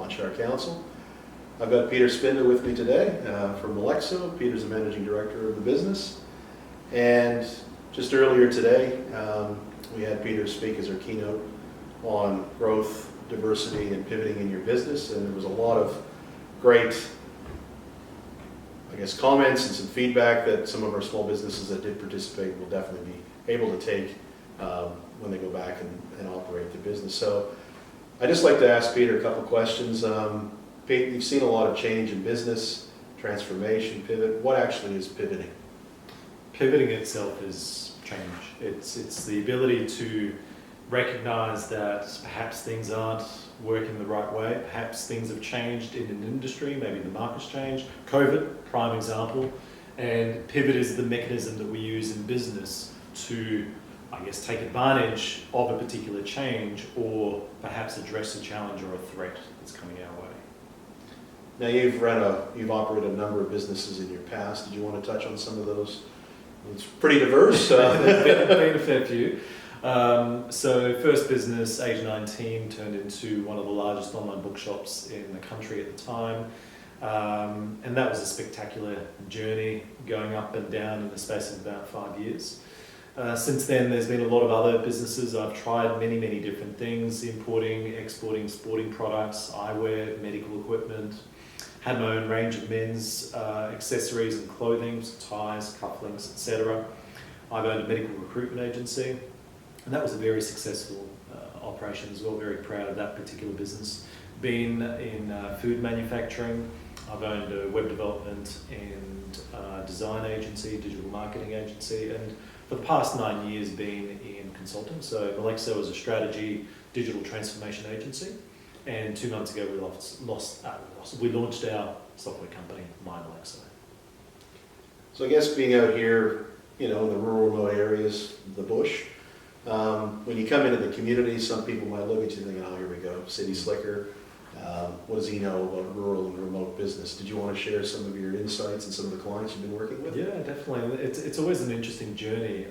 Launchar Council. I've got Peter Spinda with me today from Molexo. Peter's the managing director of the business. And just earlier today, we had Peter speak as our keynote on growth, diversity, and pivoting in your business. And there was a lot of great, comments and some feedback that some of our small businesses that did participate will definitely be able to take when they go back and operate their business. So I'd just like to ask Peter a couple questions. Pete, you've seen a lot of change in business, transformation, pivot. What actually is pivoting? Pivoting itself is change. It's the ability to recognize that perhaps things aren't working the right way, perhaps things have changed in an industry, maybe the market's changed. COVID, prime example, and pivot is the mechanism that we use in business to, take advantage of a particular change or perhaps address a challenge or a threat that's coming our way. Now you've operated a number of businesses in your past. Did you want to touch on some of those? It's pretty diverse. Been a fair few. So first business, age 19, turned into one of the largest online bookshops in the country at the time. And that was a spectacular journey, going up and down in the space of about 5 years. Since then, there's been a lot of other businesses. I've tried many different things, importing, exporting sporting products, eyewear, medical equipment. Had my own range of men's accessories and clothing, ties, cufflinks, etc. I've owned a medical recruitment agency, and that was a very successful operation as well. Very proud of that particular business. Been in food manufacturing. I've owned a web development and design agency, digital marketing agency, and for the past 9 years been in consulting. So Molexo is a strategy digital transformation agency, and 2 months ago we launched our software company, MyMolexo. So I guess being out here, in the rural remote areas, the bush, when you come into the community, some people might look at you thinking, oh, here we go, city slicker. What does he know about rural and remote business? Did you want to share some of your insights and some of the clients you've been working with? Yeah, definitely. It's always an interesting journey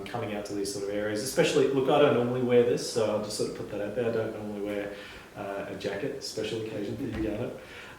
coming out to these sort of areas, especially, look, I don't normally wear this, so I'll just sort of put that out there. I don't normally wear a jacket, special occasion for you,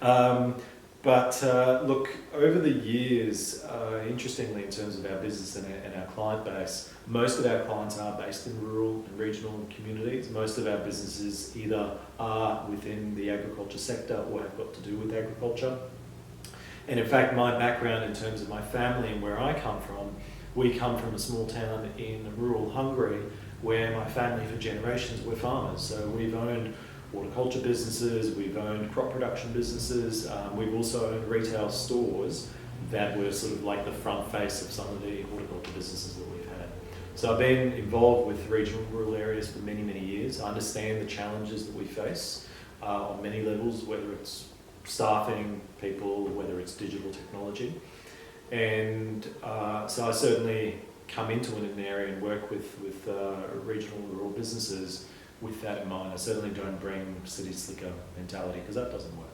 Garnet. But look, over the years, interestingly in terms of our business and our client base, most of our clients are based in rural and regional communities. Most of our businesses either are within the agriculture sector or have got to do with agriculture. And in fact, my background in terms of my family and where I come from, we come from a small town in rural Hungary where my family for generations were farmers. So we've owned horticulture businesses, we've owned crop production businesses, we've also owned retail stores that were sort of like the front face of some of the horticulture businesses that we've had. So I've been involved with regional rural areas for many years. I understand the challenges that we face on many levels, whether it's staffing people, whether it's digital technology. And so I certainly come into an area and work with regional rural businesses with that in mind. I certainly don't bring city slicker mentality because that doesn't work.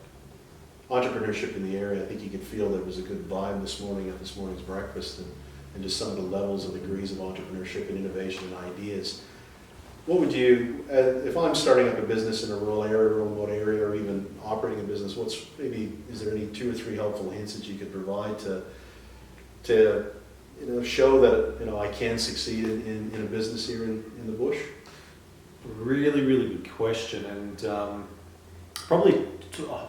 Entrepreneurship in the area, I think you could feel there was a good vibe this morning at this morning's breakfast and just some of the levels and degrees of entrepreneurship and innovation and ideas. What would you, if I'm starting up a business in a rural area, remote area, or even operating a business, is there any 2 or 3 helpful hints that you could provide to show that I can succeed in a business here in the bush? Really good question, and probably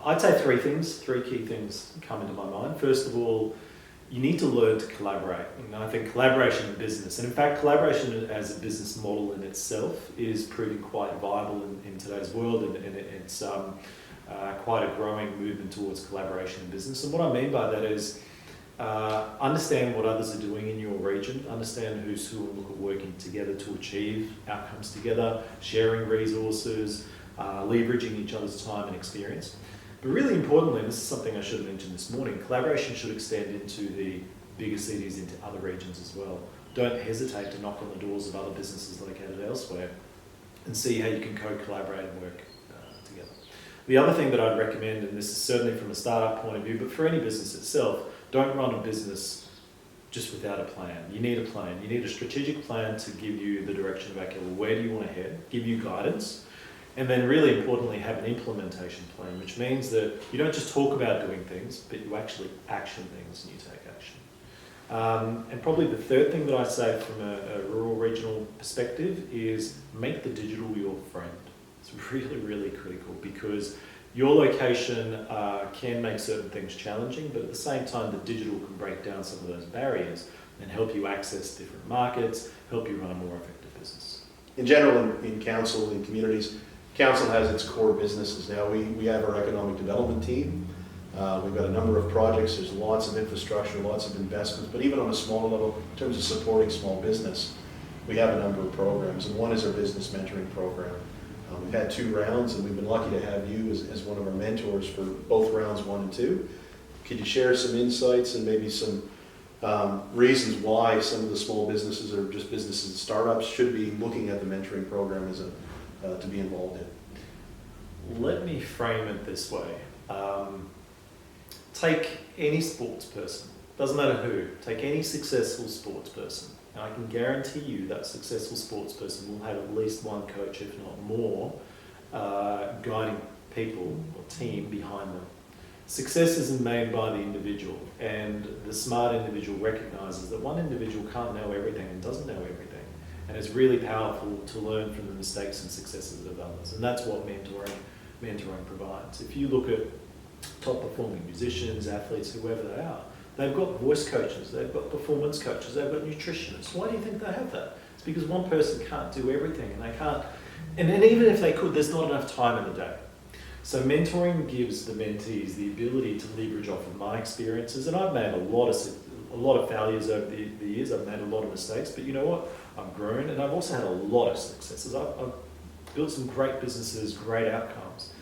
I'd say 3 key things come into my mind. First of all, you need to learn to collaborate. And I think collaboration in business, and in fact collaboration as a business model in itself is proving quite viable in today's world, and it's quite a growing movement towards collaboration in business. And what I mean by that is understand what others are doing in your region, understand who's who, and look at working together to achieve outcomes together, sharing resources, leveraging each other's time and experience. But really importantly, and this is something I should have mentioned this morning, collaboration should extend into the bigger cities, into other regions as well. Don't hesitate to knock on the doors of other businesses located elsewhere and see how you can co-collaborate and work together. The other thing that I'd recommend, and this is certainly from a startup point of view, but for any business itself, don't run a business just without a plan. You need a plan. You need a strategic plan to give you the direction of, okay, well, where do you want to head, give you guidance, And then really importantly, have an implementation plan, which means that you don't just talk about doing things, but you actually action things and you take action. And probably the third thing that I say from a rural regional perspective is make the digital your friend. It's really, really critical because your location can make certain things challenging, but at the same time, the digital can break down some of those barriers and help you access different markets, help you run a more effective business. In general, in council, in communities, council has its core businesses. Now, we have our economic development team. We've got a number of projects. There's lots of infrastructure, lots of investments, but even on a smaller level, in terms of supporting small business, we have a number of programs, and one is our business mentoring program. We've had 2 rounds, and we've been lucky to have you as one of our mentors for both rounds 1 and 2. Could you share some insights and maybe some reasons why some of the small businesses or just businesses and startups should be looking at the mentoring program as to be involved in? Let me frame it this way. Take any sports person, doesn't matter who, take any successful sports person, and I can guarantee you that successful sports person will have at least one coach, if not more, guiding people or team behind them. Success isn't made by the individual, and the smart individual recognizes that one individual can't know everything and doesn't know everything, and it's really powerful to learn from the mistakes and successes of others, and that's what mentoring provides. If you look at top performing musicians, athletes, whoever they are, they've got voice coaches, they've got performance coaches, they've got nutritionists. Why do you think they have that? It's because one person can't do everything, and they can't, and even if they could, there's not enough time in the day. So mentoring gives the mentees the ability to leverage off of my experiences, and I've made a lot of failures over the years. I've made a lot of mistakes, but you know what? I've grown, and I've also had a lot of successes. I've built some great businesses, great outcomes,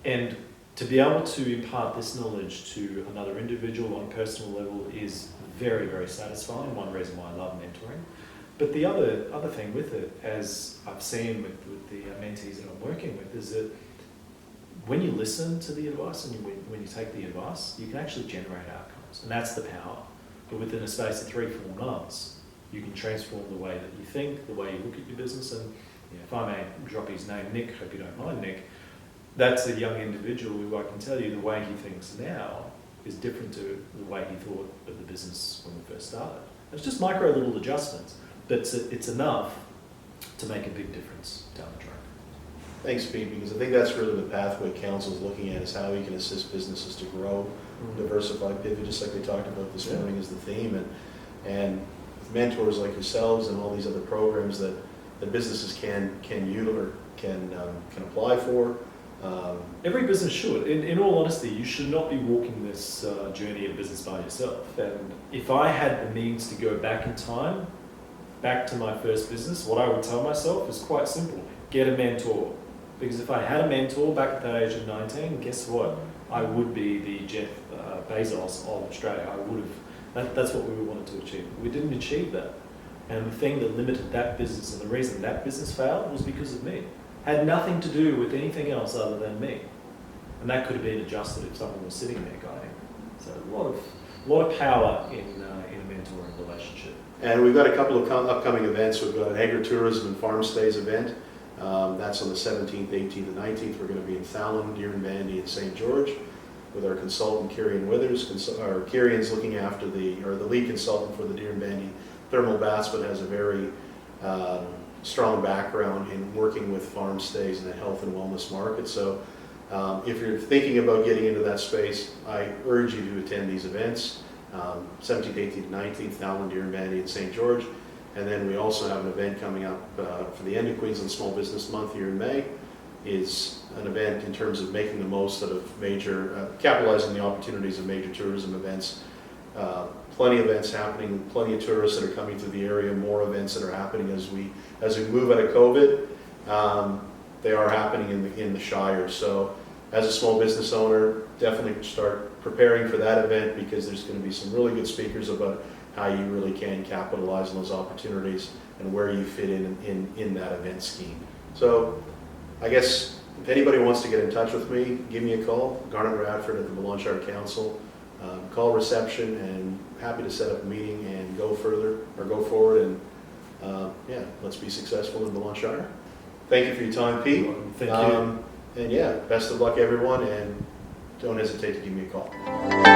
and to be able to impart this knowledge to another individual on a personal level is very, very satisfying. One reason why I love mentoring. But the other thing with it, as I've seen with the mentees that I'm working with, is that when you listen to the advice and when you take the advice, you can actually generate outcomes. And that's the power. But within a space of 3-4 months, you can transform the way that you think, the way you look at your business. And if I may drop his name, Nick, hope you don't mind, Nick, that's a young individual who I can tell you the way he thinks now is different to the way he thought of the business when we first started. It's just micro little adjustments, but it's enough to make a big difference down the track. Thanks, Pete, because I think that's really the pathway council is looking at, is how we can assist businesses to grow, diversify, pivot, just like we talked about this morning is the theme, and with mentors like yourselves and all these other programs that businesses can apply for. Every business should. In all honesty, you should not be walking this journey of business by yourself. And if I had the means to go back in time, back to my first business, what I would tell myself is quite simple. Get a mentor. Because if I had a mentor back at the age of 19, guess what? I would be the Jeff Bezos of Australia. I would have. That's what we wanted to achieve. We didn't achieve that. And the thing that limited that business and the reason that business failed was because of me. Had nothing to do with anything else other than me. And that could have been adjusted if someone was sitting there guiding. So a lot of power in a mentoring relationship. And we've got a couple of upcoming events. We've got an agritourism and farm stays event. That's on the 17th, 18th, and 19th. We're going to be in Fallon, Deeranbandy, and St. George with our consultant, Kieran Withers. Kieran's looking after the lead consultant for the Deeranbandy thermal baths, but has a very strong background in working with farm stays in the health and wellness market. So if you're thinking about getting into that space, I urge you to attend these events. 17th, 18th, 19th, Fallon, Deeranbandy, and St. George. And then we also have an event coming up for the end of Queensland Small Business Month here in May. Is an event in terms of making the most out of capitalizing the opportunities of major tourism events. Plenty of events happening, plenty of tourists that are coming to the area, more events that are happening as we move out of COVID. They are happening in the Shire. So as a small business owner, definitely start preparing for that event, because there's going to be some really good speakers about how you really can capitalize on those opportunities and where you fit in that event scheme. So I guess if anybody wants to get in touch with me, give me a call, Garnet Radford at the Balonne Council. Call reception, and happy to set up a meeting and go forward, and let's be successful in Balonne Shire. Thank you for your time, Pete. Thank you. And yeah, best of luck, everyone, and don't hesitate to give me a call.